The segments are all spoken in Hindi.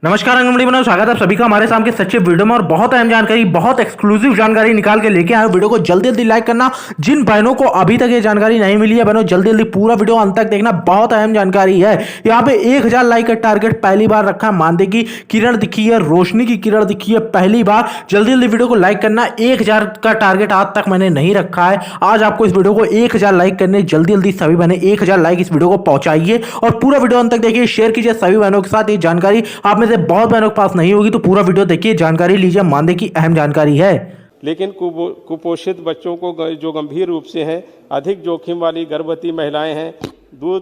नमस्कार आंगनबाड़ी बनाओ, स्वागत है आप सभी का हमारे शाम के सच्चे वीडियो में। और बहुत अहम जानकारी, बहुत एक्सक्लूसिव जानकारी निकाल के लेके आए। वीडियो को जल्दी जल्दी लाइक करना। जिन बहनों को अभी तक ये जानकारी नहीं मिली है, बहनों जल्दी जल्दी पूरा वीडियो अंत तक देखना, बहुत अहम जानकारी है। यहाँ पे 1000 लाइक का टारगेट पहली बार रखा है। मानदेय की किरण दिखी है, रोशनी की किरण दिखी है पहली बार। जल्दी जल्दी वीडियो को लाइक करना। 1000 का टारगेट आज तक मैंने नहीं रखा है। आज आपको इस वीडियो को 1000 लाइक करने, जल्दी जल्दी सभी बहनें 1000 लाइक इस वीडियो को पहुंचाइए और पूरा वीडियो अंत तक देखिए, शेयर कीजिए सभी बहनों के साथ। ये जानकारी आप में से बहुत बहनों के पास नहीं होगी, तो पूरा वीडियो देखिए, जानकारी लीजिए। मानदेय की अहम जानकारी है। लेकिन कुपोषित बच्चों को जो गंभीर रूप से हैं, अधिक जोखिम वाली गर्भवती महिलाएं हैं, दूध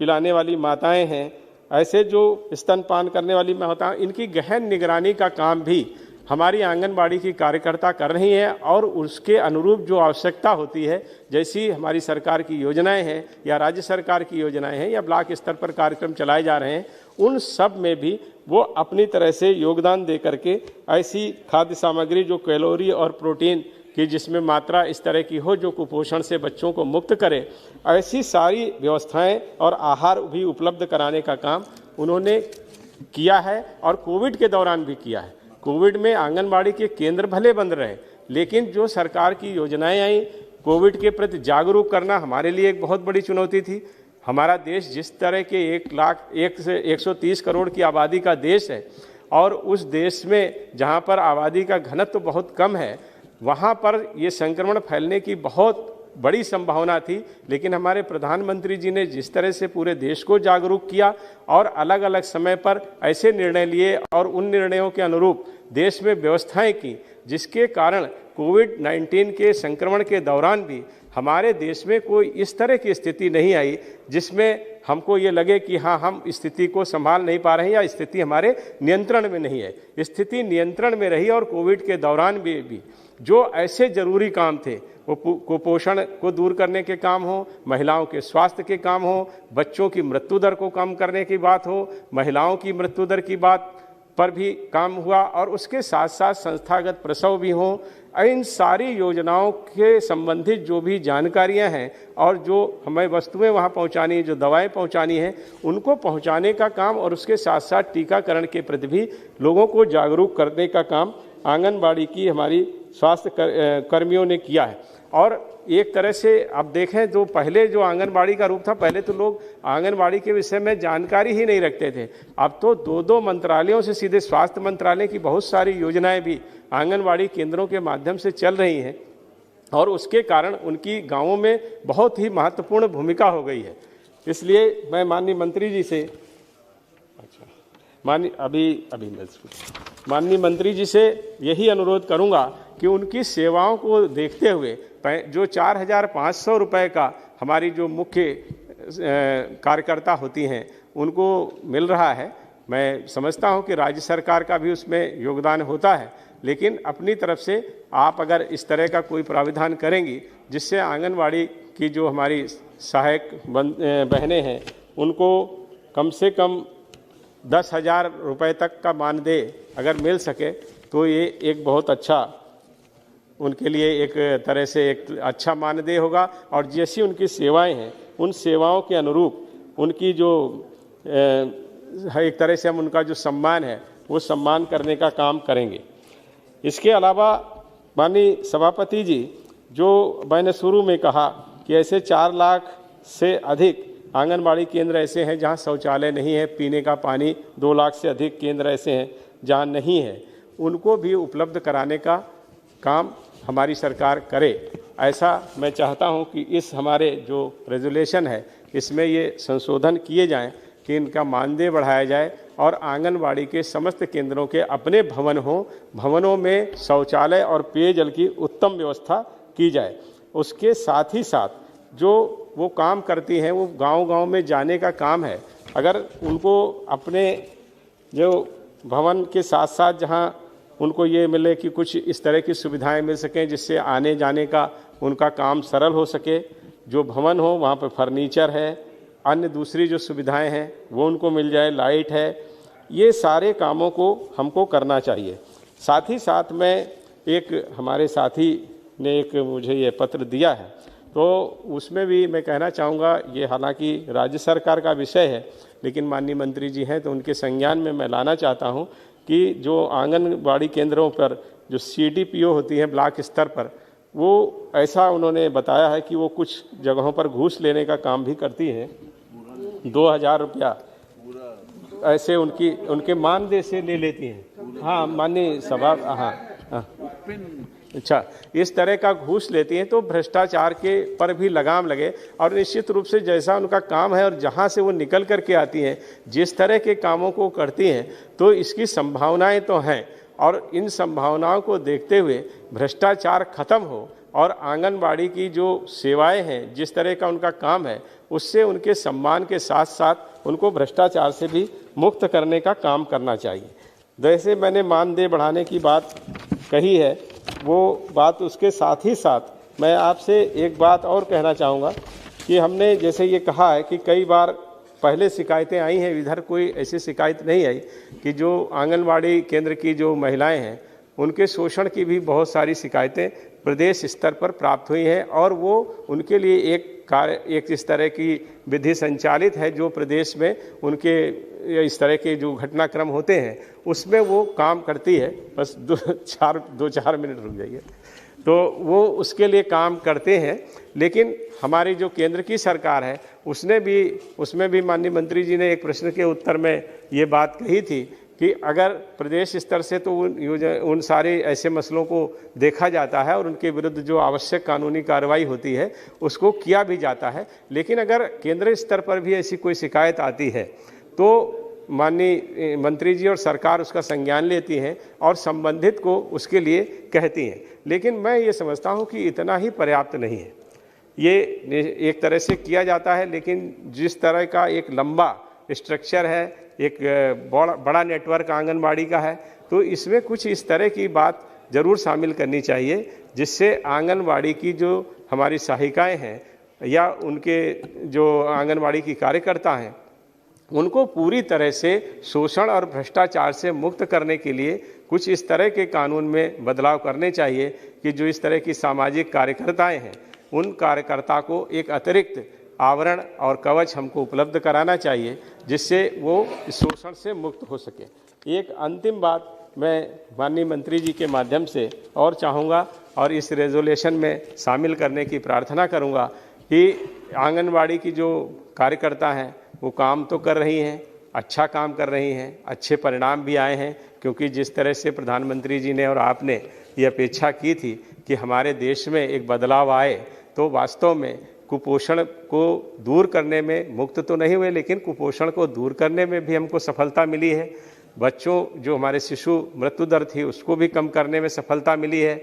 पिलाने वाली माताएं हैं, ऐसे जो स्तनपान करने वाली माताएं, इनकी गहन निगरानी का काम भी हमारी आंगनबाड़ी की कार्यकर्ता कर रही हैं। और उसके अनुरूप जो आवश्यकता होती है, जैसी हमारी सरकार की योजनाएं हैं या राज्य सरकार की योजनाएं हैं या ब्लॉक स्तर पर कार्यक्रम चलाए जा रहे हैं, उन सब में भी वो अपनी तरह से योगदान दे करके ऐसी खाद्य सामग्री जो कैलोरी और प्रोटीन की जिसमें मात्रा इस तरह की हो जो कुपोषण से बच्चों को मुक्त करे, ऐसी सारी व्यवस्थाएं और आहार भी उपलब्ध कराने का काम उन्होंने किया है और कोविड के दौरान भी किया है। कोविड में आंगनबाड़ी के केंद्र भले बंद रहे, लेकिन जो सरकार की योजनाएं आई, कोविड के प्रति जागरूक करना हमारे लिए एक बहुत बड़ी चुनौती थी। हमारा देश जिस तरह के 130 करोड़ की आबादी का देश है, और उस देश में जहां पर आबादी का घनत्व तो बहुत कम है, वहां पर ये संक्रमण फैलने की बहुत बड़ी संभावना थी। लेकिन हमारे प्रधानमंत्री जी ने जिस तरह से पूरे देश को जागरूक किया और अलग अलग समय पर ऐसे निर्णय लिए और उन निर्णयों के अनुरूप देश में व्यवस्थाएं की, जिसके कारण कोविड-19 के संक्रमण के दौरान भी हमारे देश में कोई इस तरह की स्थिति नहीं आई जिसमें हमको ये लगे कि हाँ, हम स्थिति को संभाल नहीं पा रहे हैं या स्थिति हमारे नियंत्रण में नहीं है। स्थिति नियंत्रण में रही और कोविड के दौरान भी जो ऐसे जरूरी काम थे, वो कुपोषण को दूर करने के काम हो, महिलाओं के स्वास्थ्य के काम हो, बच्चों की मृत्यु दर को कम करने की बात हो, महिलाओं की मृत्यु दर की बात पर भी काम हुआ, और उसके साथ साथ संस्थागत प्रसव भी हों। इन सारी योजनाओं के संबंधित जो भी जानकारियां हैं और जो हमें वस्तुएं वहां पहुंचानी है, जो दवाएं पहुंचानी हैं, उनको पहुंचाने का काम और उसके साथ साथ टीकाकरण के प्रति भी लोगों को जागरूक करने का काम आंगनबाड़ी की हमारी स्वास्थ्य कर्मियों ने किया है। और एक तरह से अब देखें, जो पहले जो आंगनबाड़ी का रूप था, पहले तो लोग आंगनबाड़ी के विषय में जानकारी ही नहीं रखते थे। अब तो दो मंत्रालयों से सीधे स्वास्थ्य मंत्रालय की बहुत सारी योजनाएं भी आंगनबाड़ी केंद्रों के माध्यम से चल रही हैं, और उसके कारण उनकी गांवों में बहुत ही महत्वपूर्ण भूमिका हो गई है। इसलिए मैं माननीय मंत्री जी से माननीय मंत्री जी से यही अनुरोध करूंगा कि उनकी सेवाओं को देखते हुए जो 4500 रुपये का हमारी जो मुख्य कार्यकर्ता होती हैं उनको मिल रहा है, मैं समझता हूं कि राज्य सरकार का भी उसमें योगदान होता है, लेकिन अपनी तरफ से आप अगर इस तरह का कोई प्राविधान करेंगी जिससे आंगनवाड़ी की जो हमारी सहायक बहनें हैं उनको कम से कम 10,000 रुपये तक का मानदेय अगर मिल सके, तो ये एक बहुत अच्छा उनके लिए एक तरह से एक अच्छा मानदेय होगा। और जैसी उनकी सेवाएं हैं, उन सेवाओं के अनुरूप उनकी जो एक तरह से हम उनका जो सम्मान है वो सम्मान करने का काम करेंगे। इसके अलावा माननीय सभापति जी, जो मैंने शुरू में कहा कि ऐसे 4 लाख से अधिक आंगनबाड़ी केंद्र ऐसे हैं जहां शौचालय नहीं है, पीने का पानी 2 लाख से अधिक केंद्र ऐसे हैं जहां नहीं है, उनको भी उपलब्ध कराने का काम हमारी सरकार करे। ऐसा मैं चाहता हूं कि इस हमारे जो रेजोल्यूशन है इसमें ये संशोधन किए जाएं कि इनका मानदेय बढ़ाया जाए और आंगनबाड़ी के समस्त केंद्रों के अपने भवन हों, भवनों में शौचालय और पेयजल की उत्तम व्यवस्था की जाए। उसके साथ ही साथ जो वो काम करती हैं, वो गांव-गांव में जाने का काम है। अगर उनको अपने जो भवन के साथ साथ जहां उनको ये मिले कि कुछ इस तरह की सुविधाएं मिल सकें जिससे आने जाने का उनका काम सरल हो सके, जो भवन हो वहाँ पर फर्नीचर है, अन्य दूसरी जो सुविधाएं हैं वो उनको मिल जाए, लाइट है, ये सारे कामों को हमको करना चाहिए। साथ ही साथ मैं एक हमारे साथी ने एक मुझे ये पत्र दिया है, तो उसमें भी मैं कहना चाहूँगा, ये हालांकि राज्य सरकार का विषय है, लेकिन माननीय मंत्री जी हैं तो उनके संज्ञान में मैं लाना चाहता हूं कि जो आंगनबाड़ी केंद्रों पर जो CDPO होती है ब्लॉक स्तर पर, वो ऐसा उन्होंने बताया है कि वो कुछ जगहों पर घूस लेने का काम भी करती हैं। 2000 रुपया ऐसे उनके मानदेय से ले लेती हैं। हाँ माननीय सभा, हाँ, अच्छा, इस तरह का घूस लेती हैं तो भ्रष्टाचार के पर भी लगाम लगे। और निश्चित रूप से जैसा उनका काम है और जहाँ से वो निकल करके आती हैं, जिस तरह के कामों को करती हैं, तो इसकी संभावनाएं तो हैं। और इन संभावनाओं को देखते हुए भ्रष्टाचार खत्म हो और आंगनबाड़ी की जो सेवाएं हैं, जिस तरह का उनका काम है, उससे उनके सम्मान के साथ साथ उनको भ्रष्टाचार से भी मुक्त करने का काम करना चाहिए। जैसे मैंने मानदेय बढ़ाने की बात कही है, वो बात उसके साथ ही साथ मैं आपसे एक बात और कहना चाहूँगा कि हमने जैसे ये कहा है कि कई बार पहले शिकायतें आई हैं, इधर कोई ऐसी शिकायत नहीं आई कि जो आंगनबाड़ी केंद्र की जो महिलाएं हैं उनके शोषण की भी बहुत सारी शिकायतें प्रदेश स्तर पर प्राप्त हुई हैं। और वो उनके लिए एक इस तरह की विधि संचालित है जो प्रदेश में उनके इस तरह के जो घटनाक्रम होते हैं उसमें वो काम करती है। बस दो चार मिनट रुक जाइए। तो वो उसके लिए काम करते हैं। लेकिन हमारी जो केंद्र की सरकार है उसमें भी माननीय मंत्री जी ने एक प्रश्न के उत्तर में ये बात कही थी कि अगर प्रदेश स्तर से तो उन सारे ऐसे मसलों को देखा जाता है और उनके विरुद्ध जो आवश्यक कानूनी कार्रवाई होती है उसको किया भी जाता है। लेकिन अगर केंद्र स्तर पर भी ऐसी कोई शिकायत आती है तो माननीय मंत्री जी और सरकार उसका संज्ञान लेती हैं और संबंधित को उसके लिए कहती हैं। लेकिन मैं ये समझता हूँ कि इतना ही पर्याप्त नहीं है। ये एक तरह से किया जाता है, लेकिन जिस तरह का एक लंबा स्ट्रक्चर है, एक बड़ा नेटवर्क आंगनबाड़ी का है, तो इसमें कुछ इस तरह की बात ज़रूर शामिल करनी चाहिए जिससे आंगनबाड़ी की जो हमारी सहायिकाएं हैं या उनके जो आंगनबाड़ी की कार्यकर्ता हैं उनको पूरी तरह से शोषण और भ्रष्टाचार से मुक्त करने के लिए कुछ इस तरह के कानून में बदलाव करने चाहिए कि जो इस तरह की सामाजिक कार्यकर्ताएं हैं उन कार्यकर्ता को एक अतिरिक्त आवरण और कवच हमको उपलब्ध कराना चाहिए जिससे वो शोषण से मुक्त हो सके। एक अंतिम बात मैं माननीय मंत्री जी के माध्यम से और चाहूँगा और इस रेजोल्यूशन में शामिल करने की प्रार्थना करूँगा कि आंगनबाड़ी की जो कार्यकर्ता हैं वो काम तो कर रही हैं, अच्छा काम कर रही हैं, अच्छे परिणाम भी आए हैं। क्योंकि जिस तरह से प्रधानमंत्री जी ने और आपने ये अपेक्षा की थी कि हमारे देश में एक बदलाव आए, तो वास्तव में कुपोषण को दूर करने में मुक्त तो नहीं हुए, लेकिन कुपोषण को दूर करने में भी हमको सफलता मिली है। बच्चों जो हमारे शिशु मृत्यु दर थी उसको भी कम करने में सफलता मिली है।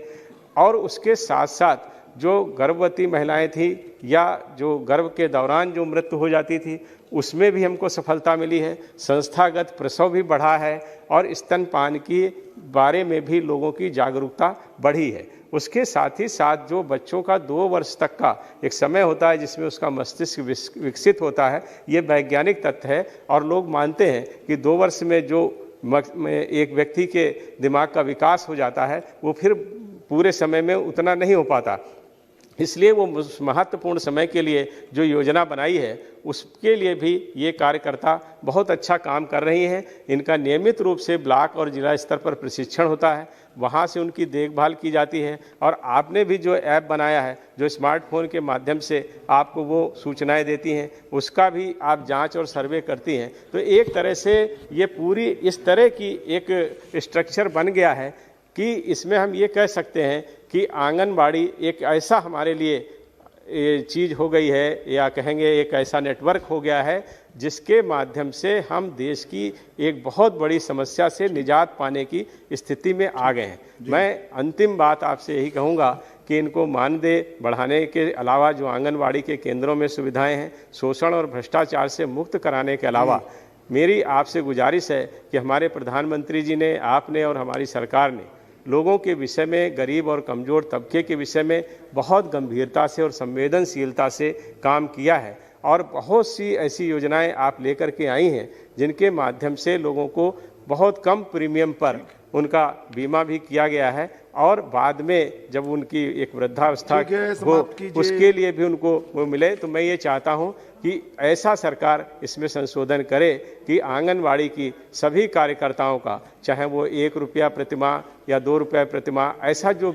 और उसके साथ साथ जो गर्भवती महिलाएं थी या जो गर्भ के दौरान जो मृत्यु हो जाती थी उसमें भी हमको सफलता मिली है। संस्थागत प्रसव भी बढ़ा है और स्तनपान के बारे में भी लोगों की जागरूकता बढ़ी है। उसके साथ ही साथ जो बच्चों का 2 वर्ष तक का एक समय होता है जिसमें उसका मस्तिष्क विकसित होता है, ये वैज्ञानिक तथ्य है। और लोग मानते हैं कि 2 वर्ष में जो एक व्यक्ति के दिमाग का विकास हो जाता है वो फिर पूरे समय में उतना नहीं हो पाता। इसलिए वो महत्वपूर्ण समय के लिए जो योजना बनाई है उसके लिए भी ये कार्यकर्ता बहुत अच्छा काम कर रही हैं। इनका नियमित रूप से ब्लॉक और जिला स्तर पर प्रशिक्षण होता है, वहाँ से उनकी देखभाल की जाती है। और आपने भी जो ऐप बनाया है जो स्मार्टफोन के माध्यम से आपको वो सूचनाएं देती हैं, उसका भी आप जांच और सर्वे करती हैं। तो एक तरह से ये पूरी इस तरह की एक स्ट्रक्चर बन गया है कि इसमें हम ये कह सकते हैं कि आंगनबाड़ी एक ऐसा हमारे लिए चीज़ हो गई है, या कहेंगे एक ऐसा नेटवर्क हो गया है जिसके माध्यम से हम देश की एक बहुत बड़ी समस्या से निजात पाने की स्थिति में आ गए हैं। मैं अंतिम बात आपसे यही कहूँगा कि इनको मानदेय बढ़ाने के अलावा जो आंगनबाड़ी के केंद्रों में सुविधाएं हैं, शोषण और भ्रष्टाचार से मुक्त कराने के अलावा मेरी आपसे गुजारिश है कि हमारे प्रधानमंत्री जी ने, आपने और हमारी सरकार ने लोगों के विषय में, गरीब और कमज़ोर तबके के विषय में बहुत गंभीरता से और संवेदनशीलता से काम किया है। और बहुत सी ऐसी योजनाएं आप लेकर के आई हैं जिनके माध्यम से लोगों को बहुत कम प्रीमियम पर उनका बीमा भी किया गया है। और बाद में जब उनकी एक वृद्धावस्था हो उसके लिए भी उनको वो मिले। तो मैं ये चाहता हूं कि कि ऐसा सरकार इसमें संशोधन करे कि आंगनवाड़ी की सभी कार्यकर्ताओं का, चाहे वो 1 रुपया प्रतिमाह या 2 रुपये प्रतिमाह, ऐसा जो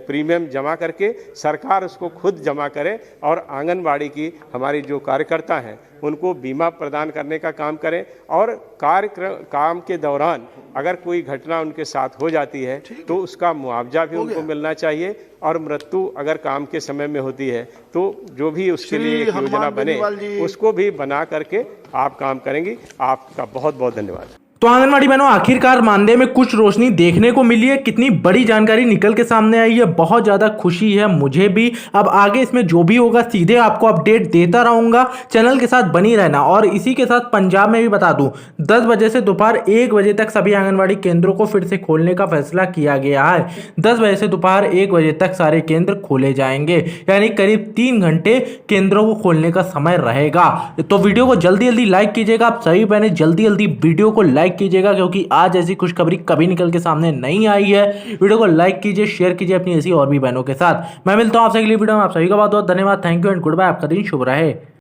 प्रीमियम जमा करके सरकार उसको खुद जमा करे और आंगनवाड़ी की हमारी जो कार्यकर्ता हैं उनको बीमा प्रदान करने का काम करें और काम के दौरान अगर कोई घटना उनके साथ हो जाती है तो उसका मुआवजा भी उनको मिलना चाहिए और मृत्यु अगर काम के समय में होती है तो जो भी उसके लिए एक योजना बने उसको भी बना करके आप काम करेंगी। आपका बहुत बहुत धन्यवाद। तो आंगनवाड़ी बहनों, आखिरकार मानदेय में कुछ रोशनी देखने को मिली है। कितनी बड़ी जानकारी निकल के सामने आई है, बहुत ज्यादा खुशी है मुझे भी। अब आगे इसमें जो भी होगा सीधे आपको अपडेट देता रहूंगा, चैनल के साथ बनी रहना। और इसी के साथ पंजाब में भी बता दूं, 10 बजे से दोपहर 1 बजे तक सभी आंगनवाड़ी केंद्रों को फिर से खोलने का फैसला किया गया है। 10 बजे से दोपहर 1 बजे तक सारे केंद्र खोले जाएंगे, यानी करीब 3 घंटे केंद्रों को खोलने का समय रहेगा। तो वीडियो को जल्दी जल्दी लाइक कीजिएगा। आप सभी बहने जल्दी जल्दी वीडियो को लाइक कीजिएगा, क्योंकि आज ऐसी खुशखबरी कभी निकल के सामने नहीं आई है। वीडियो को लाइक कीजिए, शेयर कीजिए अपनी ऐसी और भी बहनों के साथ। मैं मिलता हूं आपसे अगली वीडियो में। आप सभी का बहुत बहुत धन्यवाद। Thank you and goodbye. आपका दिन शुभ रहे।